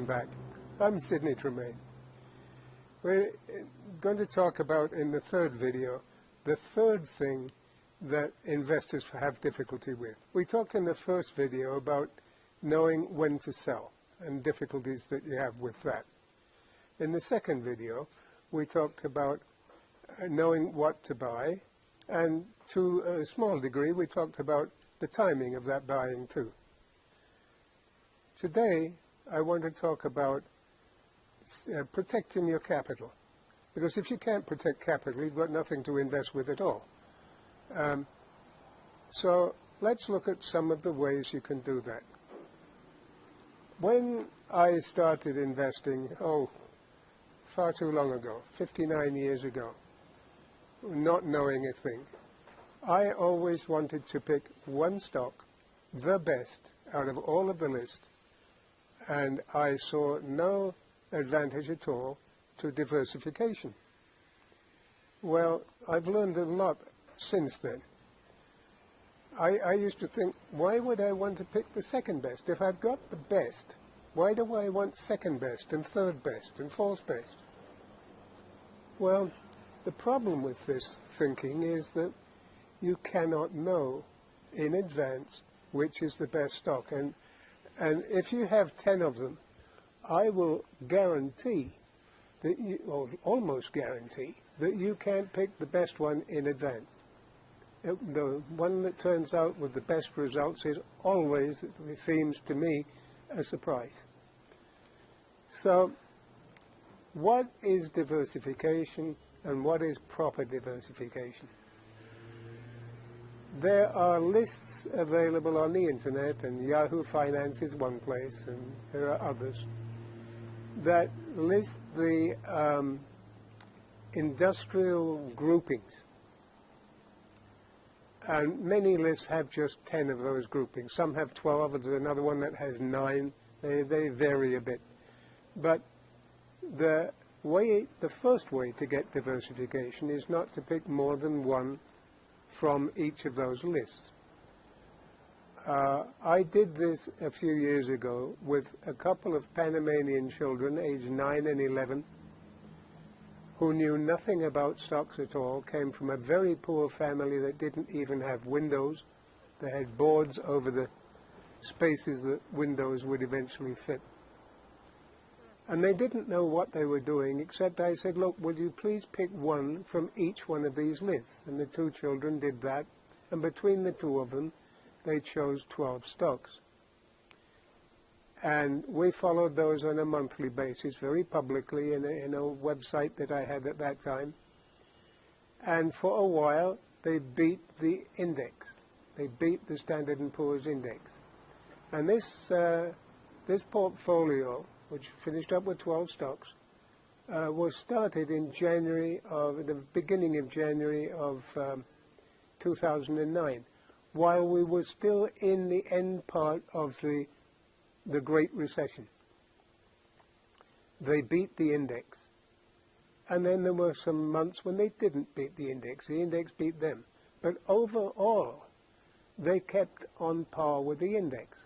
welcome back. I'm Sidney Tremaine. We're going to talk about, in the third video, the third thing that investors have difficulty with. We talked in the first video about knowing when to sell and difficulties that you have with that. In the second video, we talked about knowing what to buy, and to a small degree, we talked about the timing of that buying too. Today, I want to talk about protecting your capital. Because if you can't protect capital, you've got nothing to invest with at all. So let's look at some of the ways you can do that. When I started investing, far too long ago, 59 years ago, not knowing a thing, I always wanted to pick one stock, the best, out of all of the list, and I saw no advantage at all to diversification. Well, I've learned a lot since then. I used to think, why would I want to pick the second best? If I've got the best, why do I want second best and third best and fourth best? Well, the problem with this thinking is that you cannot know in advance which is the best stock. And if you have 10 of them, I will guarantee that you, or almost guarantee, that you can't pick the best one in advance. The one that turns out with the best results is always, it seems to me, a surprise. So, what is diversification and what is proper diversification? There are lists available on the internet, and Yahoo Finance is one place, and there are others, that list the industrial groupings. And many lists have just 10 of those groupings. Some have 12, there's another one that has 9. They vary a bit. But the first way to get diversification is not to pick more than one from each of those lists. I did this a few years ago with a couple of Panamanian children, aged 9 and 11, who knew nothing about stocks at all, came from a very poor family that didn't even have windows. They had boards over the spaces that windows would eventually fit. And they didn't know what they were doing, except I said, look, will you please pick one from each one of these lists? And the two children did that, and between the two of them, they chose 12 stocks. And we followed those on a monthly basis, very publicly, in a website that I had at that time. And for a while, they beat the index. They beat the Standard & Poor's index. And this portfolio, which finished up with 12 stocks, was started in the beginning of January of 2009, while we were still in the end part of the Great Recession. They beat the index. And then there were some months when they didn't beat the index. The index beat them. But overall, they kept on par with the index.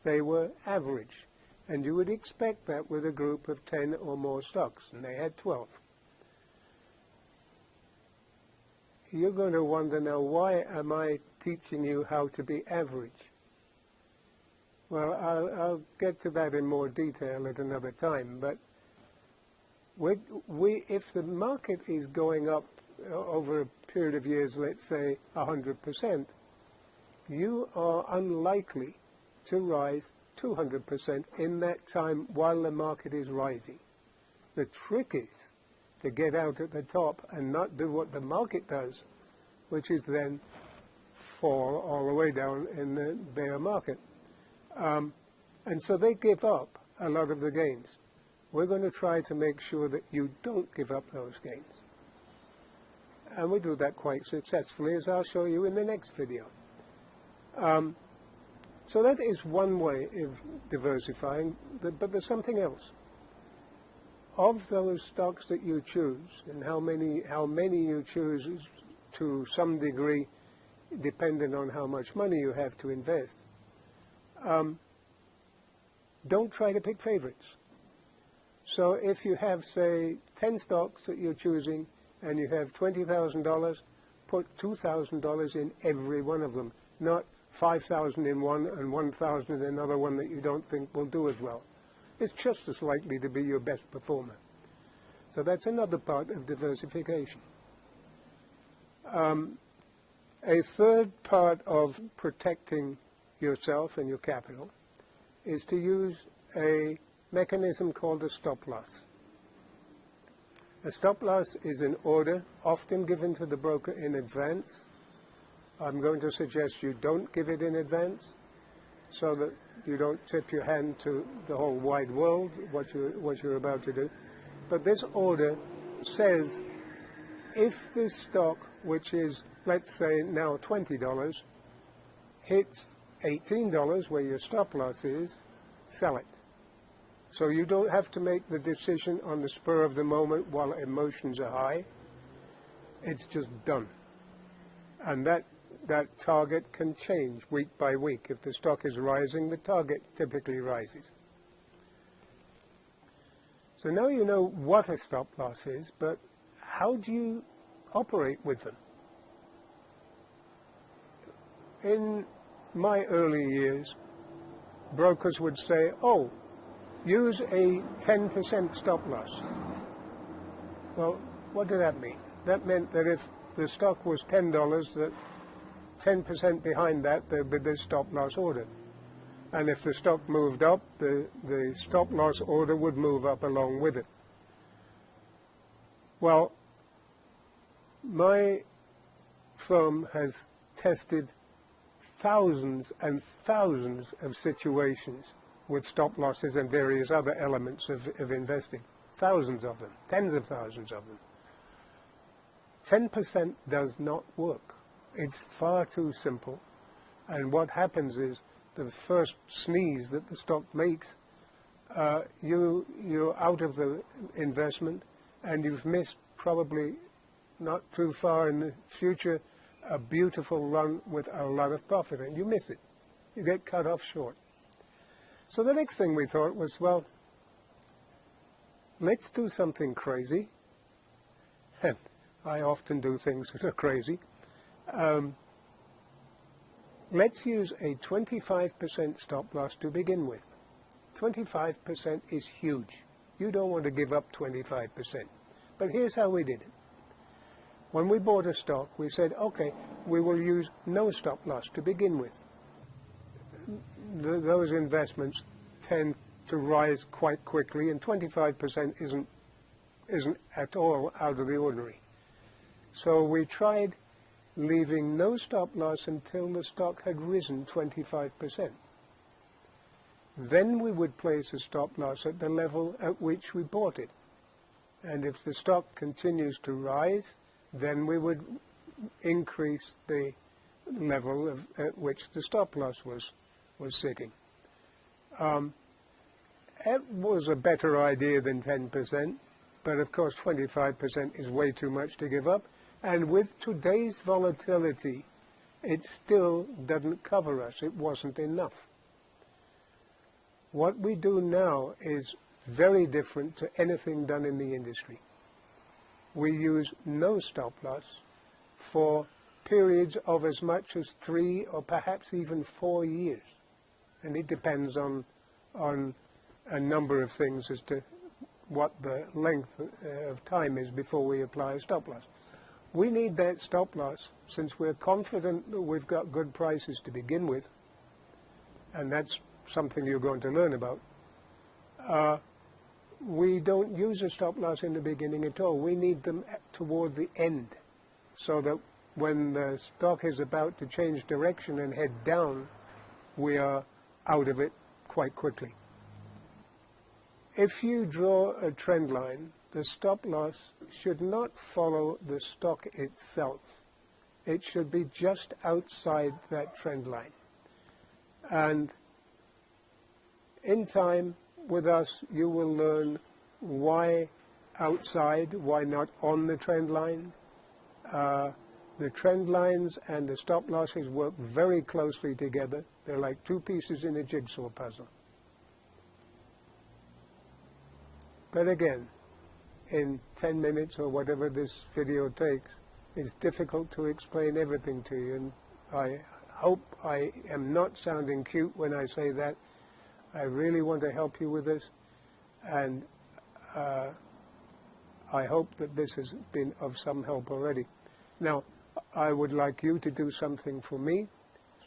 They were average. And you would expect that with a group of 10 or more stocks, and they had 12. You're going to wonder now, why am I teaching you how to be average? Well, I'll get to that in more detail at another time, but if the market is going up over a period of years, let's say 100%, you are unlikely to rise 200% in that time while the market is rising. The trick is to get out at the top and not do what the market does, which is then fall all the way down in the bear market. And so they give up a lot of the gains. We're going to try to make sure that you don't give up those gains. And we do that quite successfully, as I'll show you in the next video. So that is one way of diversifying, but there's something else. Of those stocks that you choose, and how many you choose is to some degree dependent on how much money you have to invest. Don't try to pick favorites. So if you have, say, 10 stocks that you're choosing and you have $20,000, put $2,000 in every one of them, not 5,000 in one and 1,000 in another one that you don't think will do as well. It's just as likely to be your best performer. So that's another part of diversification. A third part of protecting yourself and your capital is to use a mechanism called a stop loss. A stop loss is an order often given to the broker in advance. I'm going to suggest you don't give it in advance so that you don't tip your hand to the whole wide world, what you're about to do. But this order says if this stock, which is, let's say, now $20, hits $18 where your stop loss is, sell it. So you don't have to make the decision on the spur of the moment while emotions are high. It's just done. And that target can change week by week. If the stock is rising, the target typically rises. So now you know what a stop loss is, but how do you operate with them? In my early years, brokers would say, oh, use a 10% stop loss. Well, what did that mean? That meant that if the stock was $10, that 10% behind that, there'd be this stop loss order. And if the stock moved up, the stop loss order would move up along with it. Well, my firm has tested thousands and thousands of situations with stop losses and various other elements of investing. Thousands of them, tens of thousands of them. 10% does not work. It's far too simple. And what happens is the first sneeze that the stock makes, you're out of the investment and you've missed probably not too far in the future a beautiful run with a lot of profit, and you miss it. You get cut off short. So the next thing we thought was, well, let's do something crazy. And I often do things that are crazy. Let's use a 25% stop loss to begin with. 25% is huge. You don't want to give up 25%. But here's how we did it. When we bought a stock, we said, okay, we will use no stop loss to begin with. Those investments tend to rise quite quickly, and 25% isn't at all out of the ordinary. So we tried leaving no stop loss until the stock had risen 25%. Then we would place a stop loss at the level at which we bought it. And if the stock continues to rise, then we would increase the level at which the stop loss was sitting. It was a better idea than 10%, but of course 25% is way too much to give up. And with today's volatility, it still doesn't cover us. It wasn't enough. What we do now is very different to anything done in the industry. We use no stop loss for periods of as much as 3 or perhaps even 4 years. And it depends on a number of things as to what the length of time is before we apply a stop loss. We need that stop loss since we're confident that we've got good prices to begin with, and that's something you're going to learn about. We don't use a stop loss in the beginning at all. We need them toward the end so that when the stock is about to change direction and head down, we are out of it quite quickly. If you draw a trend line, the stop loss should not follow the stock itself. It should be just outside that trend line. And in time, with us, you will learn why outside, why not on the trend line. The trend lines and the stop losses work very closely together. They're like two pieces in a jigsaw puzzle. But again, in 10 minutes or whatever this video takes, it's difficult to explain everything to you. And I hope I am not sounding cute when I say that. I really want to help you with this. And I hope that this has been of some help already. Now, I would like you to do something for me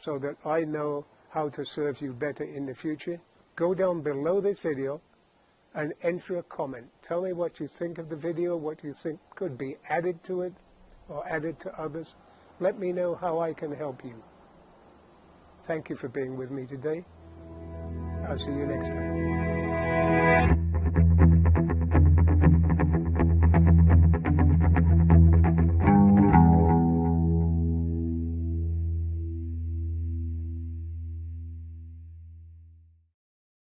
so that I know how to serve you better in the future. Go down below this video and enter a comment. Tell me what you think of the video, what you think could be added to it or added to others. Let me know how I can help you. Thank you for being with me today. I'll see you next time.